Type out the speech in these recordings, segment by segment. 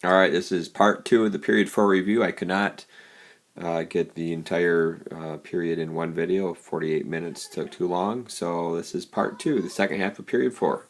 All right, this is part two of the period four review. I could not get the entire period in one video. 48 minutes took too long. So this is part two, the second half of period four.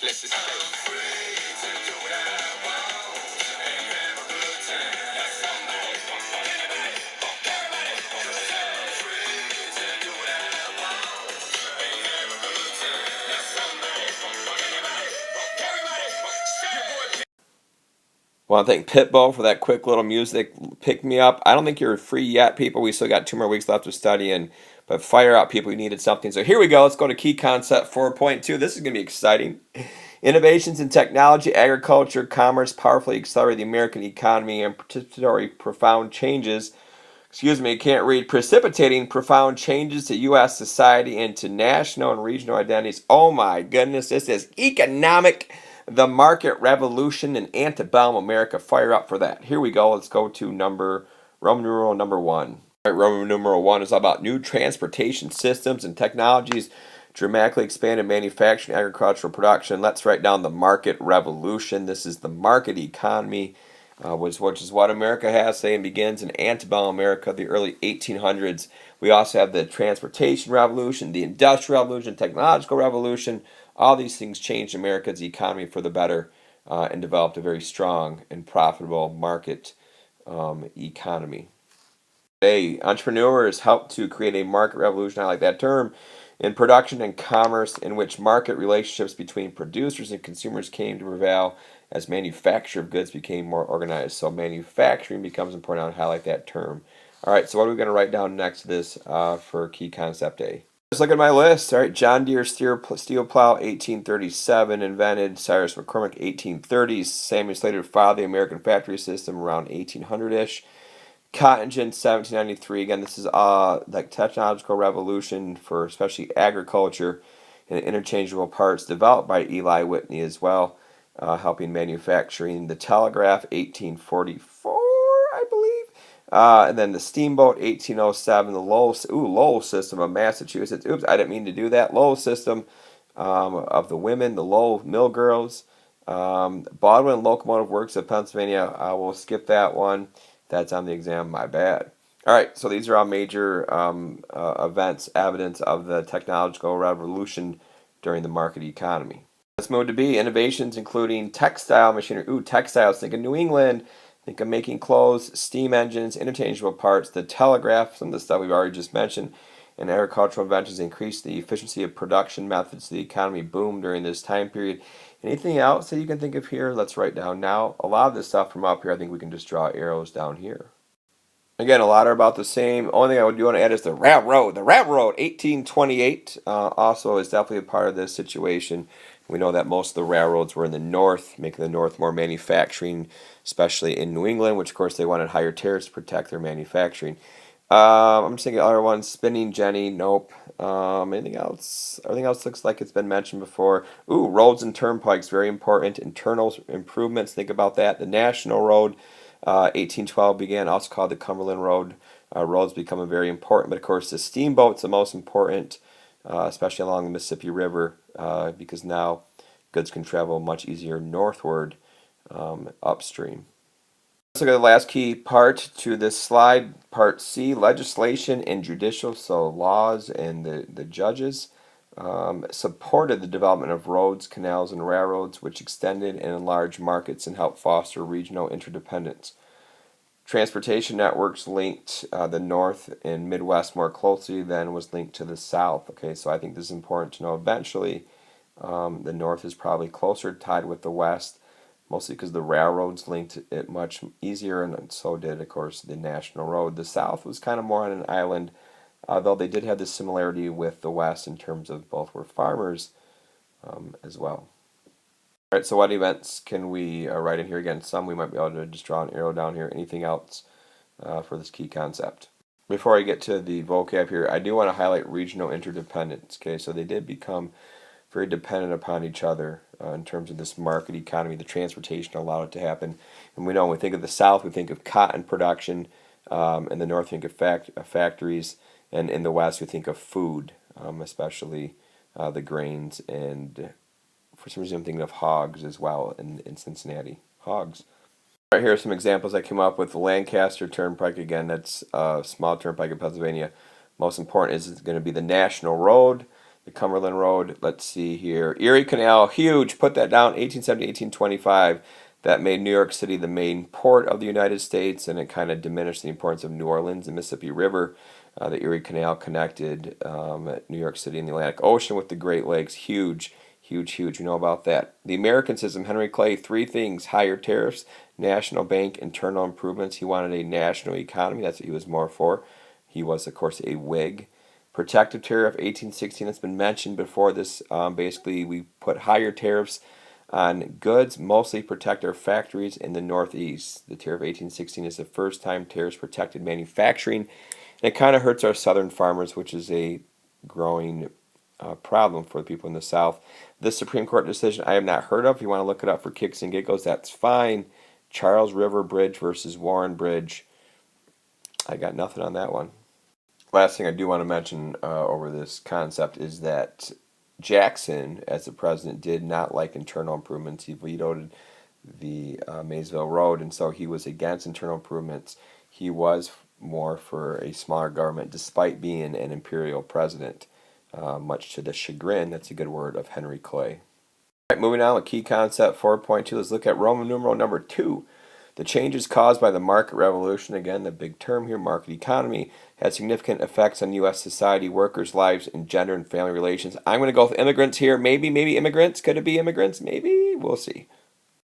Let's just want to thank Pitbull for that quick little music pick me up. I don't think you're free yet, people. We still got 2 more weeks left of studying, but fire out, people. You needed something. So here we go. Let's go to key concept 4.2. This is going to be exciting. Innovations in technology, agriculture, commerce powerfully accelerate the American economy and participatory profound changes. Excuse me, can't read. Precipitating profound changes to U.S. society and to national and regional identities. Oh my goodness, this is economic. The market revolution in antebellum America. Fire up for that. Here we go. Let's go to Roman numeral number one. All right, Roman numeral one is all about new transportation systems and technologies, dramatically expanded manufacturing, agricultural production. Let's write down the market revolution. This is the market economy, which is what America has, saying begins in antebellum America, the early 1800s. We also have the transportation revolution, the industrial revolution, technological revolution. All these things changed America's economy for the better and developed a very strong and profitable market economy. Today, entrepreneurs help to create a market revolution, I like that term, in production and commerce, in which market relationships between producers and consumers came to prevail as manufacture of goods became more organized. So manufacturing becomes important. I highlight that term. All right, so what are we going to write down next to this for key concept A? Just look at my list. All right, John Deere steel plow, 1837, invented. Cyrus McCormick, 1830s. Samuel Slater filed the American factory system around 1800-ish. Cotton gin, 1793. Again, this is like technological revolution for especially agriculture and interchangeable parts developed by Eli Whitney as well, helping manufacturing. The telegraph, 1844, I believe. And then the steamboat, 1807. The Lowell system of Massachusetts. Oops, I didn't mean to do that. Lowell system of the women, the Lowell mill girls. Baldwin Locomotive Works of Pennsylvania. I will skip that one. That's on the exam, my bad. All right, so these are all major events, evidence of the technological revolution during the market economy. Let's move to B, innovations including textile machinery. Ooh, textiles, think of New England, think of making clothes, steam engines, interchangeable parts, the telegraph, some of the stuff we've already just mentioned, and agricultural inventions increased the efficiency of production methods. The economy boomed during this time period. Anything else that you can think of here? Let's write down now. A lot of this stuff from up here, I think we can just draw arrows down here. Again, a lot are about the same. Only thing I would do want to add is the railroad. The railroad, 1828, also is definitely a part of this situation. We know that most of the railroads were in the north, making the north more manufacturing, especially in New England, which of course they wanted higher tariffs to protect their manufacturing. I'm just thinking other ones. Spinning Jenny, nope. Anything else? Everything else looks like it's been mentioned before. Ooh, roads and turnpikes, very important. Internal improvements, think about that. The National Road, 1812 began, also called the Cumberland Road. Roads becoming very important, but of course the steamboat's the most important, especially along the Mississippi River. because now goods can travel much easier northward upstream. Let's look at the last key part to this slide, part C, legislation and judicial, so laws and the judges supported the development of roads, canals, and railroads, which extended and enlarged markets and helped foster regional interdependence. Transportation networks linked the North and Midwest more closely than was linked to the South. Okay, so I think this is important to know. Eventually, the North is probably closer tied with the West, mostly because the railroads linked it much easier, and so did, of course, the national road. The South was kind of more on an island, though they did have this similarity with the West in terms of both were farmers as well. All right, so what events can we write in here? Again, some we might be able to just draw an arrow down here. Anything else for this key concept? Before I get to the vocab here, I do want to highlight regional interdependence. Okay, so they did become very dependent upon each other in terms of this market economy. The transportation allowed it to happen. And we know when we think of the South, we think of cotton production. In the North, we think of factories. And in the West, we think of food, especially the grains. And for some reason, I'm thinking of hogs as well in Cincinnati. Hogs. All right, here are some examples I came up with. The Lancaster Turnpike, again, that's a small turnpike in Pennsylvania. Most important is going to be the National Road, the Cumberland Road. Let's see here. Erie Canal, huge. Put that down, 1870, 1825. That made New York City the main port of the United States, and it kind of diminished the importance of New Orleans and Mississippi River. The Erie Canal connected New York City and the Atlantic Ocean with the Great Lakes. Huge, huge, huge. We know about that. The American system, Henry Clay, three things: higher tariffs, national bank, internal improvements. He wanted a national economy. That's what he was more for. He was, of course, a Whig. Protective tariff, 1816. It's been mentioned before. This basically, we put higher tariffs on goods, mostly protect our factories in the Northeast. The tariff of 1816 is the first time tariffs protected manufacturing. And it kind of hurts our southern farmers, which is a growing problem for the people in the South. This Supreme Court decision I have not heard of. If you want to look it up for kicks and giggles, that's fine. Charles River Bridge versus Warren Bridge. I got nothing on that one. Last thing I do want to mention over this concept is that Jackson, as the president, did not like internal improvements. He vetoed the Maysville Road, and so he was against internal improvements. He was more for a smaller government, despite being an imperial president, much to the chagrin, that's a good word, of Henry Clay. All right, moving on with key concept 4.2, let's look at Roman numeral number 2. The changes caused by the market revolution, again, the big term here, market economy, had significant effects on U.S. society, workers' lives, and gender and family relations. I'm going to go with immigrants here. Maybe immigrants. Could it be immigrants? Maybe. We'll see.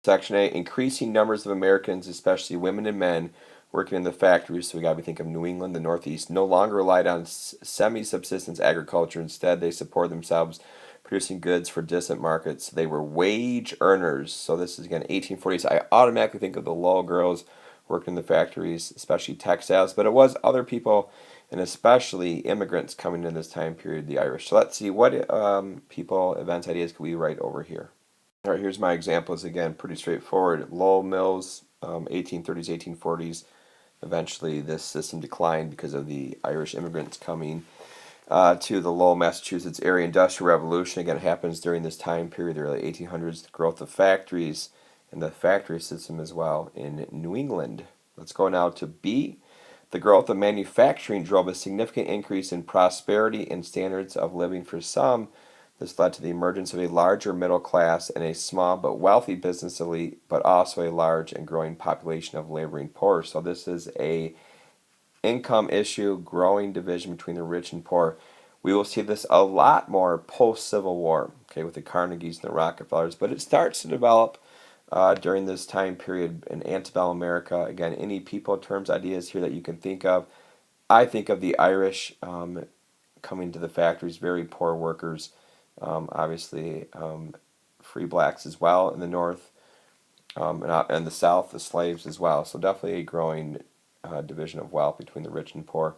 Section A, increasing numbers of Americans, especially women and men, working in the factories, so we got to think of New England, the Northeast, no longer relied on semi-subsistence agriculture. Instead, they support themselves producing goods for distant markets. They were wage earners. So this is, again, 1840s. I automatically think of the little girls working in the factories, especially textiles, but it was other people, and especially immigrants coming in this time period, the Irish. So let's see, what people, events, ideas can we write over here? All right, here's my examples. Again, pretty straightforward. Lowell Mills, 1830s, 1840s. Eventually, this system declined because of the Irish immigrants coming to the Lowell, Massachusetts area. Industrial Revolution, again, happens during this time period, the early 1800s. The growth of factories and the factory system as well in New England. Let's go now to B. The growth of manufacturing drove a significant increase in prosperity and standards of living for some. This led to the emergence of a larger middle class and a small but wealthy business elite, but also a large and growing population of laboring poor. So this is a income issue, growing division between the rich and poor. We will see this a lot more post-Civil War, okay, with the Carnegies and the Rockefellers, but it starts to develop during this time period in antebellum America. Again, any people, terms, ideas here that you can think of. I think of the Irish coming to the factories, very poor workers, obviously free blacks as well in the North, and the South, the slaves as well. So definitely a growing division of wealth between the rich and poor.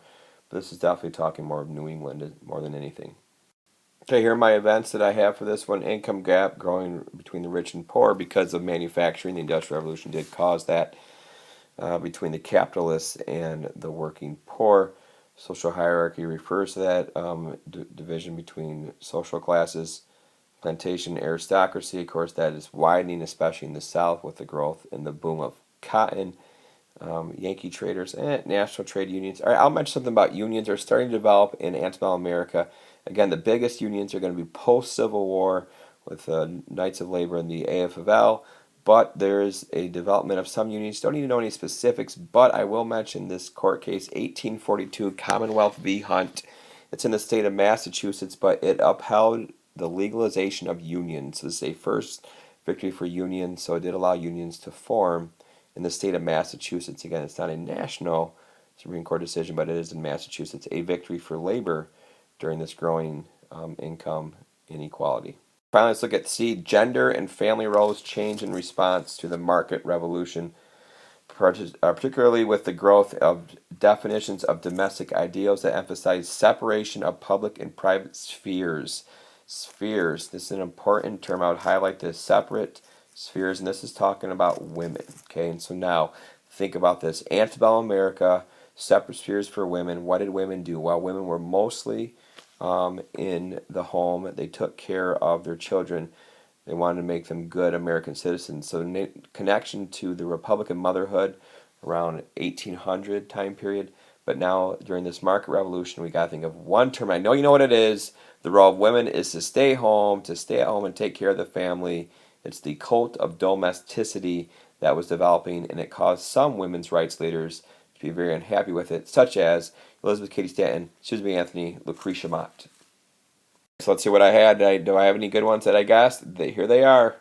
But this is definitely talking more of New England more than anything. Okay, here are my events that I have for this one. Income gap growing between the rich and poor because of manufacturing. The Industrial Revolution did cause that between the capitalists and the working poor. Social hierarchy refers to that division between social classes. Plantation aristocracy, of course, that is widening, especially in the South with the growth and the boom of cotton. Yankee traders, and national trade unions. All right, I'll mention something about unions are starting to develop in antebellum America. Again, the biggest unions are going to be post-Civil War with Knights of Labor and the AFL, but there is a development of some unions. Don't even know any specifics, but I will mention this court case, 1842 Commonwealth v. Hunt. It's in the state of Massachusetts, but it upheld the legalization of unions. This is a first victory for unions, so it did allow unions to form in the state of Massachusetts. Again, it's not a national Supreme Court decision, but it is in Massachusetts. A victory for labor during this growing income inequality. Finally, let's look at C. Gender and family roles change in response to the market revolution, particularly with the growth of definitions of domestic ideals that emphasize separation of public and private spheres. Spheres, this is an important term. I would highlight this: separate spheres, and this is talking about women. Okay, and so now think about this: antebellum America, separate spheres for women. What did women do? Well, women were mostly in the home. They took care of their children. They wanted to make them good American citizens. So connection to the Republican motherhood around 1800 time period. But now during this market revolution, we got to think of one term. I know you know what it is. The role of women is to stay home, to stay at home and take care of the family. It's the cult of domesticity that was developing, and it caused some women's rights leaders to be very unhappy with it, such as Elizabeth Cady Stanton, Susan B. Anthony, Lucretia Mott. So let's see what I had. Do I have any good ones that I guessed? Here they are.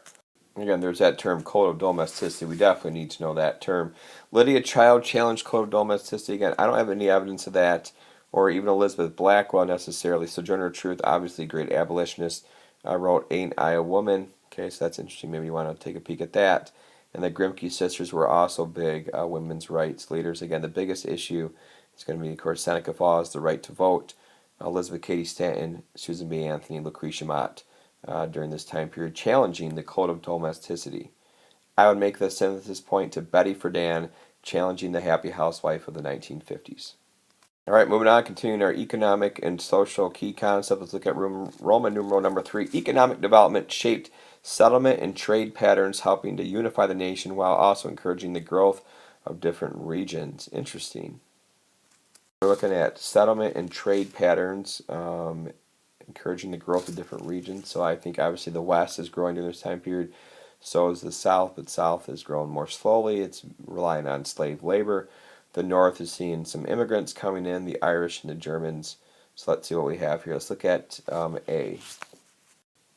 Again, there's that term, code of domesticity. We definitely need to know that term. Lydia Child challenged code of domesticity. Again, I don't have any evidence of that, or even Elizabeth Blackwell necessarily. Sojourner Truth, obviously a great abolitionist, wrote Ain't I a Woman? Okay, so that's interesting. Maybe you want to take a peek at that. And the Grimke sisters were also big women's rights leaders. Again, the biggest issue is going to be, of course, Seneca Falls, the right to vote. Elizabeth Cady Stanton, Susan B. Anthony, Lucretia Mott during this time period, challenging the code of domesticity. I would make the synthesis point to Betty Friedan, challenging the happy housewife of the 1950s. All right, moving on, continuing our economic and social key concepts. Let's look at Roman numeral number 3. Economic development shaped settlement and trade patterns, helping to unify the nation while also encouraging the growth of different regions. Interesting. We're looking at settlement and trade patterns, encouraging the growth of different regions. So I think obviously the West is growing during this time period. So is the South, but South is growing more slowly. It's relying on slave labor. The North is seeing some immigrants coming in, the Irish and the Germans. So let's see what we have here. Let's look at A.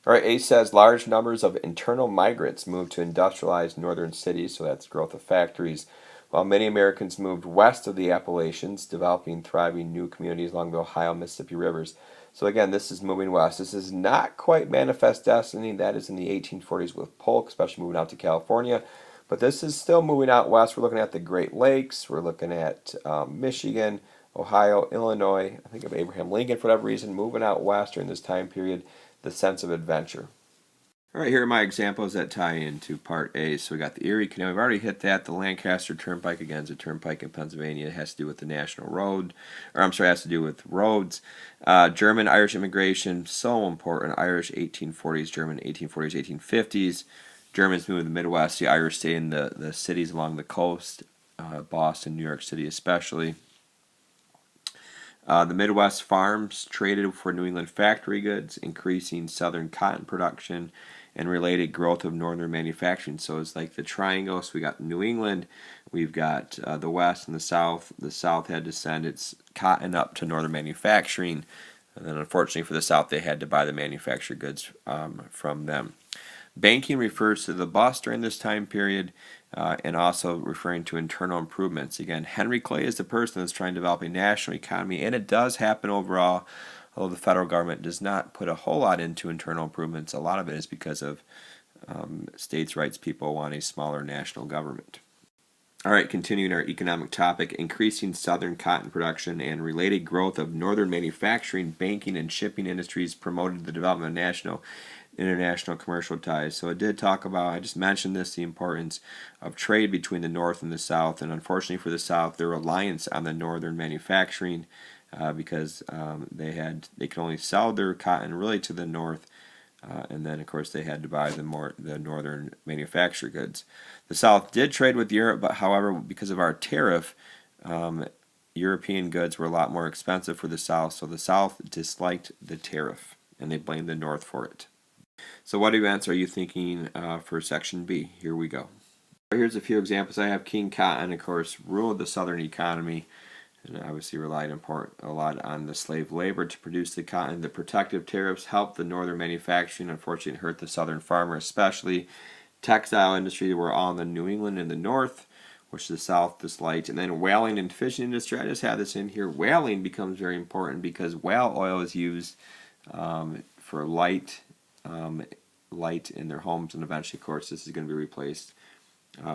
All right, A says large numbers of internal migrants moved to industrialized northern cities, so that's growth of factories, while many Americans moved west of the Appalachians, developing thriving new communities along the Ohio, Mississippi rivers. So again, this is moving west. This is not quite manifest destiny. That is in the 1840s with Polk, especially moving out to California. But this is still moving out west. We're looking at the Great Lakes. We're looking at Michigan, Ohio, Illinois. I think of Abraham Lincoln, for whatever reason, moving out west during this time period, the sense of adventure. All right, here are my examples that tie into Part A. So we got the Erie Canal. We've already hit that. The Lancaster Turnpike, again, is a turnpike in Pennsylvania. It has to do with the national road, or I'm sorry, it has to do with roads. German-Irish immigration, so important. Irish 1840s, German 1840s, 1850s. Germans moved to the Midwest. The Irish stay in the cities along the coast, Boston, New York City especially. The Midwest farms traded for New England factory goods, increasing southern cotton production and related growth of northern manufacturing. So it's like the triangle. So we got New England, we've got the West and the South. The South had to send its cotton up to northern manufacturing, and then unfortunately for the South, they had to buy the manufactured goods from them. Banking refers to the bust during this time period, and also referring to internal improvements. Again, Henry Clay is the person that's trying to develop a national economy, and it does happen overall, although the federal government does not put a whole lot into internal improvements. A lot of it is because of states' rights people want a smaller national government. All right, continuing our economic topic, increasing southern cotton production and related growth of northern manufacturing, banking, and shipping industries promoted the development of national international commercial ties. So it did talk about, I just mentioned this, the importance of trade between the North and the South, and unfortunately for the South, their reliance on the northern manufacturing because they could only sell their cotton really to the North and then, of course, they had to buy the northern manufactured goods. The South did trade with Europe, but however, because of our tariff, European goods were a lot more expensive for the South, so the South disliked the tariff, and they blamed the North for it. So what events are you thinking for Section B? Here we go. Here's a few examples. I have King Cotton, of course, ruled the Southern economy, and obviously relied a lot on the slave labor to produce the cotton. The protective tariffs helped the northern manufacturing. Unfortunately, it hurt the southern farmer, especially. Textile industry were all in the New England and the North, which the South disliked. And then whaling and fishing industry, I just have this in here. Whaling becomes very important because whale oil is used for light in their homes, and eventually, of course, this is going to be replaced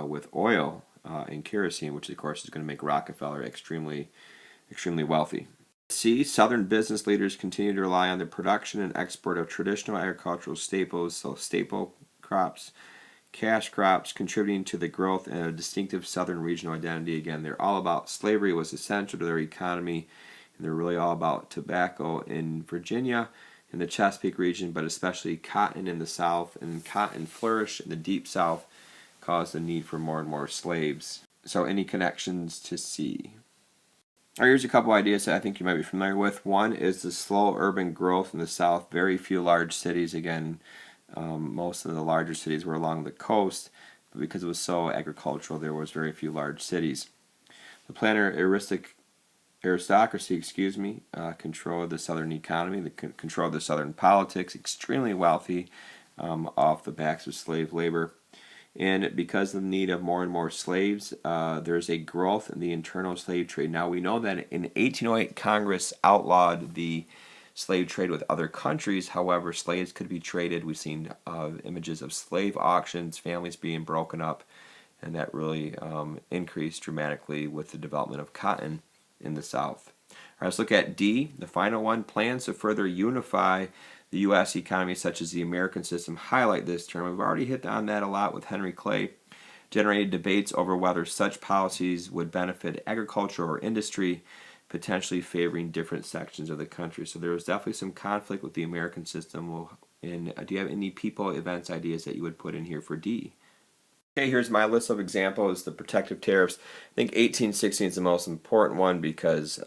with oil and kerosene, which, of course, is going to make Rockefeller extremely wealthy. C. Southern business leaders continue to rely on the production and export of traditional agricultural staples, so staple crops, cash crops, contributing to the growth and a distinctive Southern regional identity. Again, they're all about slavery was essential to their economy, and they're really all about tobacco in Virginia, in the Chesapeake region, but especially cotton in the South, and cotton flourish in the Deep South caused the need for more and more slaves. So any connections to C? All right, here's a couple ideas that I think you might be familiar with. One is the slow urban growth in the South. Very few large cities. Again, most of the larger cities were along the coast, but because it was so agricultural, there was very few large cities. The planter aristocracy, controlled the Southern economy, controlled the Southern politics, extremely wealthy off the backs of slave labor. And because of the need of more and more slaves, there's a growth in the internal slave trade. Now, we know that in 1808, Congress outlawed the slave trade with other countries. However, slaves could be traded. We've seen images of slave auctions, families being broken up, and that really increased dramatically with the development of cotton in the South. All right, let's look at D, the final one. Plans to further unify the U.S. economy, such as the American system, highlight this term. We've already hit on that a lot with Henry Clay. Generated debates over whether such policies would benefit agriculture or industry, potentially favoring different sections of the country. So there was definitely some conflict with the American system. And do you have any people, events, ideas that you would put in here for D? Okay, here's my list of examples. The protective tariffs. I think 1816 is the most important one because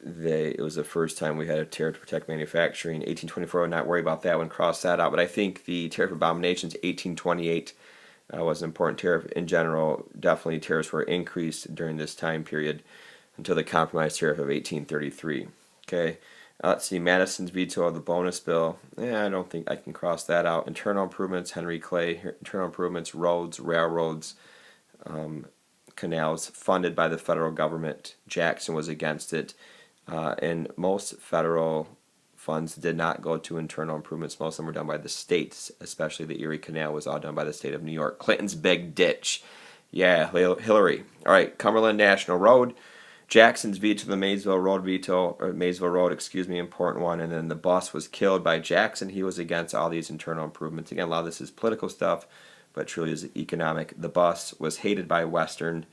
it was the first time we had a tariff to protect manufacturing. 1824, I would not worry about that one, cross that out. But I think the tariff abominations, 1828, was an important tariff. In general, definitely tariffs were increased during this time period until the compromise tariff of 1833. Okay, let's see, Madison's veto of the bonus bill. I don't think I can cross that out. Internal improvements, Henry Clay. Internal improvements, roads, railroads, canals funded by the federal government. Jackson was against it. And most federal funds did not go to internal improvements. Most of them were done by the states, especially the Erie Canal was all done by the state of New York. Clinton's big ditch. Yeah, Hillary. All right, Cumberland National Road. Jackson's veto the Maysville Road important one. And then the bus was killed by Jackson. He was against all these internal improvements. Again, a lot of this is political stuff, but truly is economic. The bus was hated by Western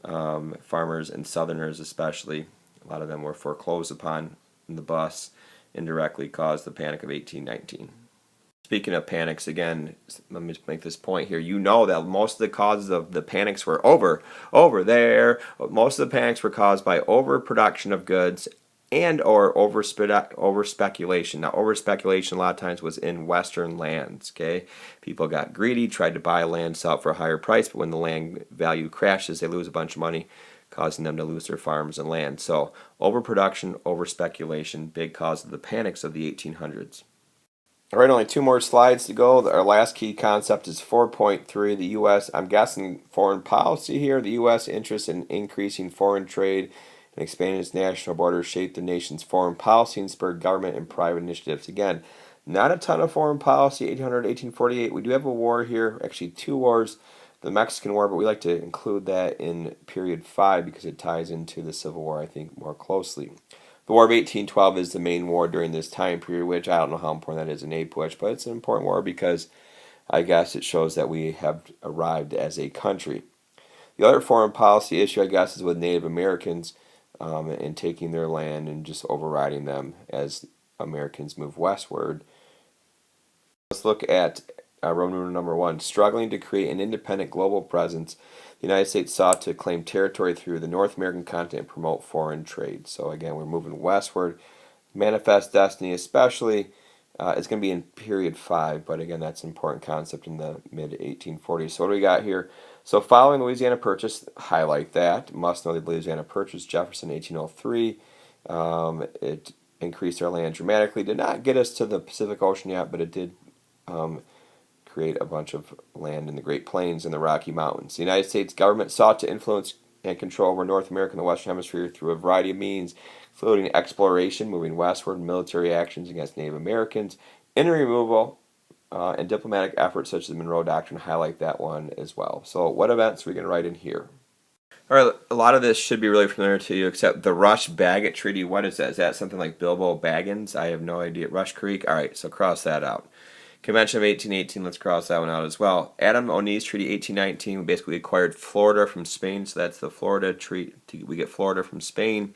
farmers and Southerners especially. A lot of them were foreclosed upon, and the bus indirectly caused the Panic of 1819. Speaking of panics, again, let me make this point here. You know that most of the causes of the panics were over there. Most of the panics were caused by overproduction of goods and or over speculation. Now, over speculation a lot of times was in Western lands. Okay, people got greedy, tried to buy land, sell it for a higher price, but when the land value crashes, they lose a bunch of money, causing them to lose their farms and land. So overproduction, over-speculation, big cause of the panics of the 1800s. All right, only two more slides to go. Our last key concept is 4.3, the U.S., I'm guessing foreign policy here. The U.S. interest in increasing foreign trade and expanding its national borders shaped the nation's foreign policy and spurred government and private initiatives. Again, not a ton of foreign policy, 1848. We do have a war here, actually two wars. The Mexican War, but we like to include that in period 5 because it ties into the Civil War, I think, more closely. The War of 1812 is the main war during this time period, which I don't know how important that is in APUSH, but it's an important war because I guess it shows that we have arrived as a country. The other foreign policy issue, I guess, is with Native Americans and taking their land and just overriding them as Americans move westward Let's look at Roman numeral number 1. Struggling to create an independent global presence, the United States sought to claim territory through the North American continent and promote foreign trade. So again, we're moving westward. Manifest destiny, especially, is going to be in period 5, but again, that's an important concept in the mid 1840s. So what do we got here? So following the Louisiana Purchase, highlight that. Must know the Louisiana Purchase, Jefferson, 1803. It increased our land dramatically. Did not get us to the Pacific Ocean yet, but it did create a bunch of land in the Great Plains and the Rocky Mountains. The United States government sought to influence and control over North America and the Western Hemisphere through a variety of means, including exploration, moving westward, military actions against Native Americans, Indian removal, and diplomatic efforts such as the Monroe Doctrine highlight that one as well. So what events are we going to write in here? All right, a lot of this should be really familiar to you, except the Rush-Bagot Treaty. What is that? Is that something like Bilbo Baggins? I have no idea. Rush Creek? All right, so cross that out. Convention of 1818, let's cross that one out as well. Adam O'Neill's Treaty 1819, we basically acquired Florida from Spain, so that's the Florida Treaty. We get Florida from Spain.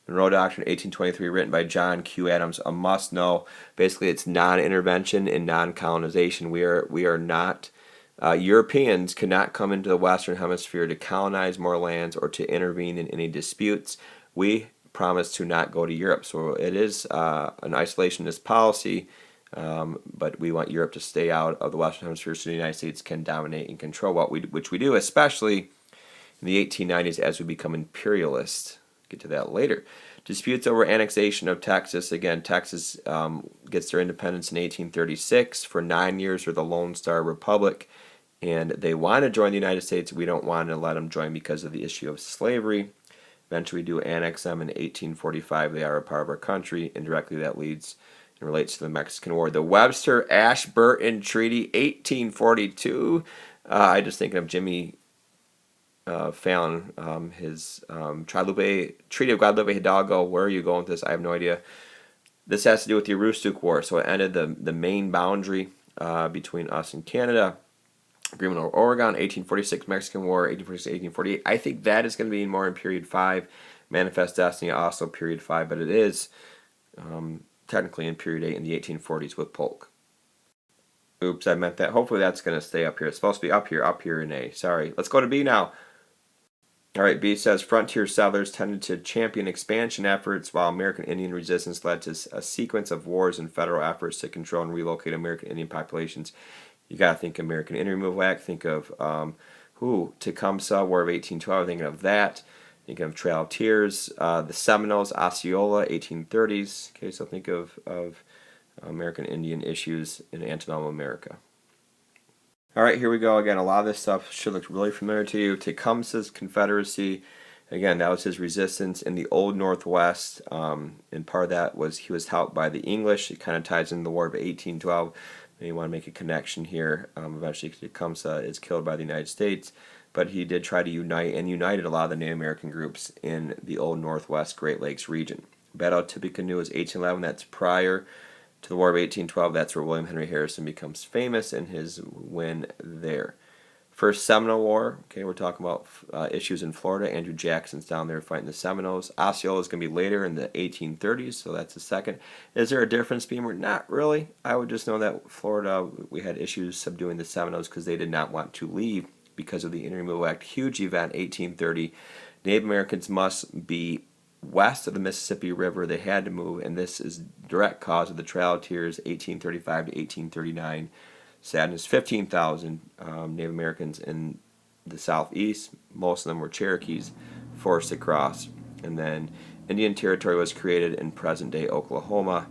Monroe Doctrine 1823, written by John Q. Adams, a must know. Basically, it's non-intervention and non-colonization. We are not, Europeans cannot come into the Western Hemisphere to colonize more lands or to intervene in any disputes. We promise to not go to Europe. So it is an isolationist policy. But we want Europe to stay out of the Western Hemisphere so the United States can dominate and control which we do, especially in the 1890s as we become imperialist. Get to that later. Disputes over annexation of Texas. Again, Texas gets their independence in 1836. For 9 years, they're the Lone Star Republic, and they want to join the United States. We don't want to let them join because of the issue of slavery. Eventually, we do annex them in 1845. They are a part of our country. Indirectly, that leads and relates to the Mexican War. The Webster-Ashburton Treaty, 1842. I just thinking of Jimmy Fallon, his Treaty of Guadalupe Hidalgo. Where are you going with this? I have no idea. This has to do with the Aroostook War. So it ended the main boundary between us and Canada. Agreement over Oregon, 1846 Mexican War, 1846-1848. I think that is going to be more in period 5. Manifest Destiny, also period 5, but it is technically in period 8 in the 1840s with Polk. Oops, I meant that. Hopefully that's going to stay up here. It's supposed to be up here in A. Sorry. Let's go to B now. All right, B says frontier settlers tended to champion expansion efforts while American Indian resistance led to a sequence of wars and federal efforts to control and relocate American Indian populations. You got to think American Indian Removal Act. Think of Tecumseh, War of 1812. Thinking of that. Think of Trail of Tears, the Seminoles, Osceola, 1830s. Okay, so think of American Indian issues in antebellum America. All right, here we go again. A lot of this stuff should look really familiar to you. Tecumseh's Confederacy, again, that was his resistance in the Old Northwest, and part of that was he was helped by the English. It kind of ties into the War of 1812. And you want to make a connection here. Eventually, Tecumseh is killed by the United States. But he did try to unite and united a lot of the Native American groups in the Old Northwest Great Lakes region. Battle of Tippecanoe is 1811. That's prior to the War of 1812. That's where William Henry Harrison becomes famous in his win there. First Seminole War. Okay, we're talking about issues in Florida. Andrew Jackson's down there fighting the Seminoles. Osceola is going to be later in the 1830s, so that's the second. Is there a difference, Beamer? Not really. I would just know that Florida, we had issues subduing the Seminoles because they did not want to leave because of the Indian Removal Act. Huge event, 1830. Native Americans must be west of the Mississippi River. They had to move, and this is direct cause of the Trail of Tears, 1835 to 1839. Sadness, 15,000 Native Americans in the southeast. Most of them were Cherokees, forced to cross. And then Indian Territory was created in present-day Oklahoma.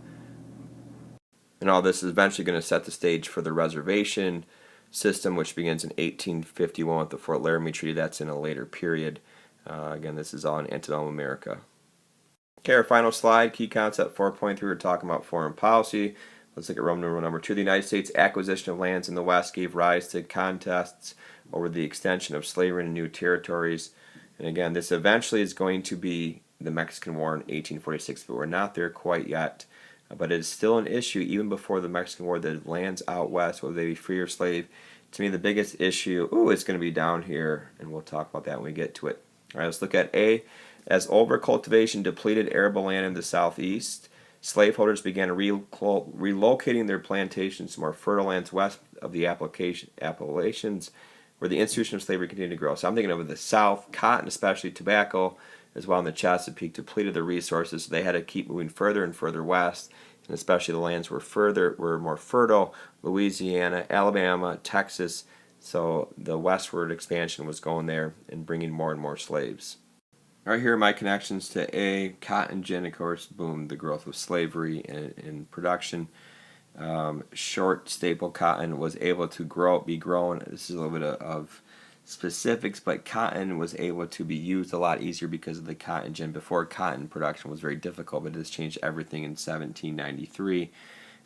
And all this is eventually going to set the stage for the reservation system, which begins in 1851 with the Fort Laramie Treaty. That's in a later period. Again, this is all in antebellum America. Okay, our final slide, key concept 4.3. We're talking about foreign policy. Let's look at Roman numeral number 2. The United States acquisition of lands in the West gave rise to contests over the extension of slavery in new territories. And again, this eventually is going to be the Mexican War in 1846, but we're not there quite yet. But it is still an issue even before the Mexican War. The lands out west, whether they be free or slave, to me the biggest issue, it's going to be down here, and we'll talk about that when we get to it. All right, let's look at A. As overcultivation depleted arable land in the southeast, Slaveholders began relocating their plantations to more fertile lands west of the Appalachians, where the institution of slavery continued to grow. So I'm thinking of the South, cotton, especially tobacco, as well in the Chesapeake, depleted their resources. So they had to keep moving further and further west, and especially the lands were more fertile. Louisiana, Alabama, Texas. So the westward expansion was going there and bringing more and more slaves. All right, here are my connections to A. Cotton gin, of course, boom, the growth of slavery in production. Short staple cotton was able to be grown. This is a little bit of specifics, but cotton was able to be used a lot easier because of the cotton gin. Before, cotton production was very difficult, but it has changed everything in 1793.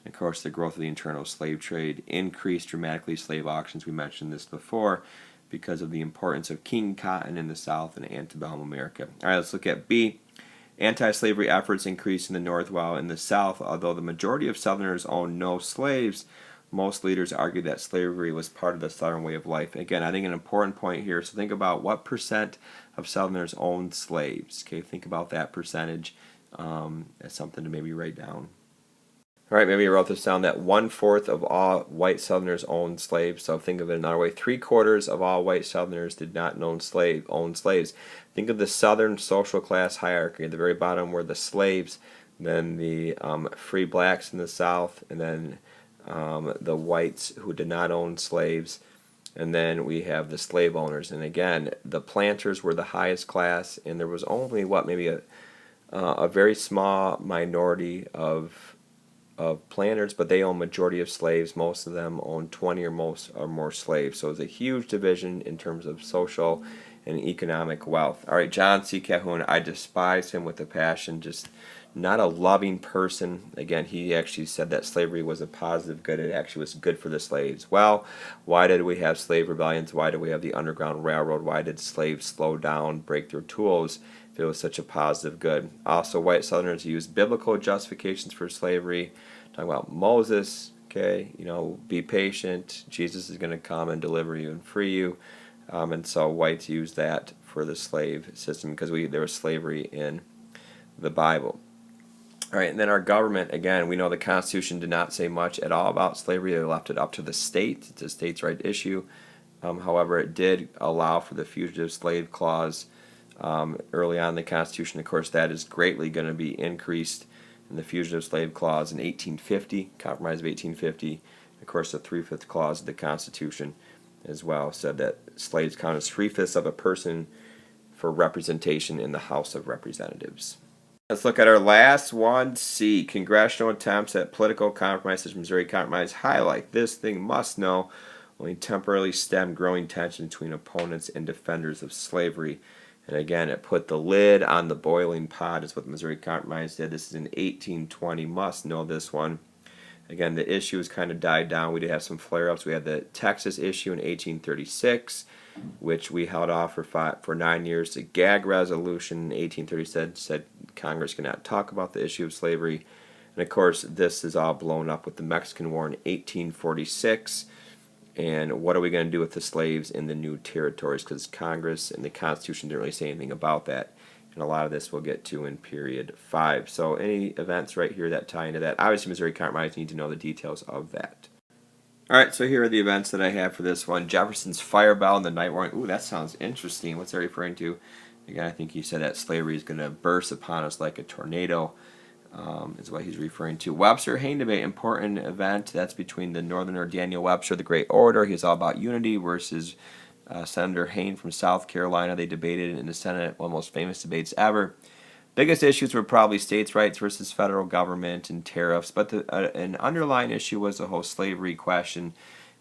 And of course, the growth of the internal slave trade increased dramatically slave auctions. We mentioned this before because of the importance of king cotton in the South and antebellum America. All right, let's look at B. Anti-slavery efforts increased in the North, while in the South, although the majority of Southerners owned no slaves, most leaders argued that slavery was part of the Southern way of life. Again, I think an important point here. So think about what percent of Southerners owned slaves. Okay, think about that percentage. That's something to maybe write down. All right, maybe I wrote this down, that 1/4 of all white Southerners owned slaves. So think of it another way. 3/4 of all white Southerners did not own slaves. Think of the Southern social class hierarchy. At the very bottom were the slaves, then the free blacks in the South, and then the whites who did not own slaves. And then we have the slave owners. And again, the planters were the highest class, and there was only, maybe a very small minority of planters, but they own majority of slaves. Most of them own 20 or more slaves. So it's a huge division in terms of social and economic wealth. All right, John C. Calhoun, I despise him with a passion, just not a loving person. Again, he actually said that slavery was a positive good. It actually was good for the slaves. Well, why did we have slave rebellions? Why did we have the Underground Railroad? Why did slaves slow down, break their tools if it was such a positive good? Also, white Southerners used biblical justifications for slavery, talking about Moses, okay, be patient. Jesus is going to come and deliver you and free you. And so whites used that for the slave system because there was slavery in the Bible. All right, and then our government, again, we know the Constitution did not say much at all about slavery. They left it up to the state. It's a states' right issue. However, it did allow for the fugitive slave clause early on in the Constitution. Of course, that is greatly going to be increased in the fugitive slave clause in 1850, Compromise of 1850. Of course, the 3/5 clause of the Constitution as well said that slaves count as 3/5 of a person for representation in the House of Representatives. Let's look at our last one, C. Congressional attempts at political compromise, such as Missouri Compromise, highlight this thing must know only temporarily stemmed growing tension between opponents and defenders of slavery. And again, it put the lid on the boiling pot, is what the Missouri Compromise did. This is in 1820. Must know this one. Again, the issue has kind of died down. We did have some flare-ups. We had the Texas issue in 1836, which we held off for 9 years. The gag resolution in 1837 said Congress cannot talk about the issue of slavery. And of course, this is all blown up with the Mexican War in 1846. And what are we going to do with the slaves in the new territories? Because Congress and the Constitution didn't really say anything about that. And a lot of this we'll get to in period 5. So any events right here that tie into that? Obviously, Missouri Compromise, you need to know the details of that. All right, so here are the events that I have for this one. Jefferson's fire bell and the night warrant. Ooh, that sounds interesting. What's that referring to? Again, I think he said that slavery is going to burst upon us like a tornado. Is what he's referring to. Webster-Hayne debate, important event. That's between the Northerner Daniel Webster, the great orator. He's all about unity, versus Senator Hayne from South Carolina. They debated in the Senate, one of the most famous debates ever. Biggest issues were probably states' rights versus federal government and tariffs, but an underlying issue was the whole slavery question,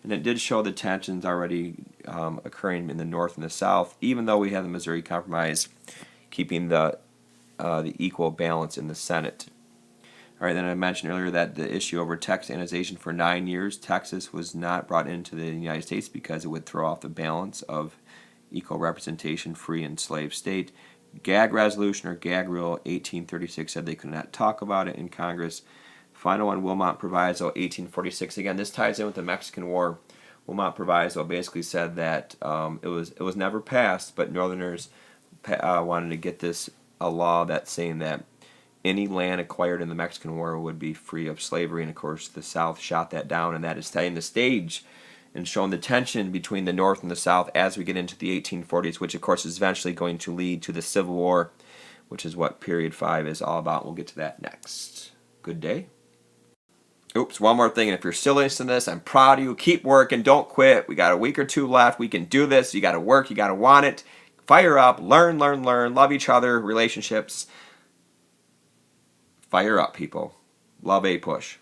and it did show the tensions already occurring in the North and the South, even though we had the Missouri Compromise keeping the equal balance in the Senate. All right, then I mentioned earlier that the issue over Texas annexation for 9 years, Texas was not brought into the United States because it would throw off the balance of equal representation, free and slave state. Gag resolution or gag rule, 1836 said they could not talk about it in Congress. Final one, Wilmot Proviso, 1846. Again, this ties in with the Mexican War. Wilmot Proviso basically said that it was never passed, but Northerners wanted to get this a law that's saying that any land acquired in the Mexican War would be free of slavery. And of course, the South shot that down, and that is setting the stage and showing the tension between the North and the South as we get into the 1840s, which of course is eventually going to lead to the Civil War, which is what period 5 is all about. We'll get to that next. Good day. Oops, one more thing. And if you're still listening to this, I'm proud of you. Keep working. Don't quit. We got a week or two left. We can do this. You got to work. You got to want it. Fire up. Learn, learn, learn. Love each other. Relationships. Fire up, people. Love A Push.